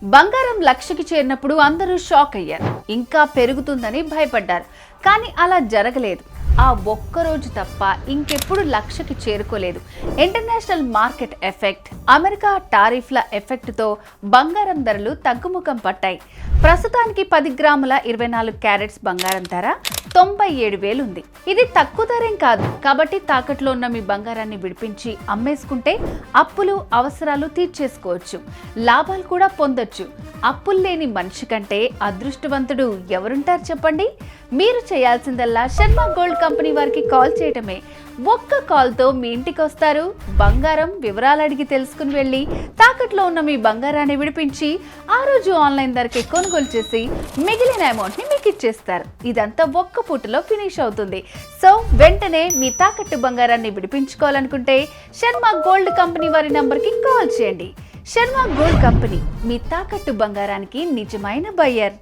బంగారం లక్షకి చేరినప్పుడు అందరూ షాక్ అయ్యారు. ఇంకా పెరుగుతుందని భయపడ్డారు. కానీ అలా జరగలేదు. ఆ ఒక్కరోజు తప్ప ఇంకెప్పుడు లక్షకి చేరుకోలేదు. ఇంటర్నేషనల్ మార్కెట్ ఎఫెక్ట్, అమెరికా టారిఫ్ల ఎఫెక్ట్తో బంగారం ధరలు తగ్గుముఖం పట్టాయి. ప్రస్తుతానికి 10 గ్రాముల 24 క్యారెట్స్ బంగారం ధర 97,000 ఉంది. ఇది తక్కువ ధరేం కాదు. కాబట్టి తాకట్లో ఉన్న మీ బంగారాన్ని విడిపించి అమ్మేసుకుంటే అప్పులు, అవసరాలు తీర్చేసుకోవచ్చు. లాభాలు కూడా పొందొచ్చు. అప్పులు లేని మనిషి కంటే అదృష్టవంతుడు ఎవరుంటారు చెప్పండి? మీరు చేయాల్సిందల్లా శర్మ గోల్డ్ కంపెనీ వారికి కాల్ చేయటమే. ఒక్క కాల్తో మీ ఇంటికి వస్తారు. బంగారం వివరాలు అడిగి తెలుసుకుని వెళ్ళి తాకట్లో ఉన్న మీ బంగారాన్ని విడిపించి ఆ రోజు ఆన్లైన్ ధరకే కొనుగోలు చేసి మిగిలిన అమౌంట్ని మీకు ఇచ్చేస్తారు. ఇదంతా ఒక్క పూటలో ఫినిష్ అవుతుంది. సో వెంటనే మీ తాకట్టు బంగారాన్ని విడిపించుకోవాలనుకుంటే శర్మ గోల్డ్ కంపెనీ వారి నంబర్కి కాల్ చేయండి. శర్మ గోల్డ్ కంపెనీ, మీ తాకట్టు బంగారానికి నిజమైన బయ్యర్.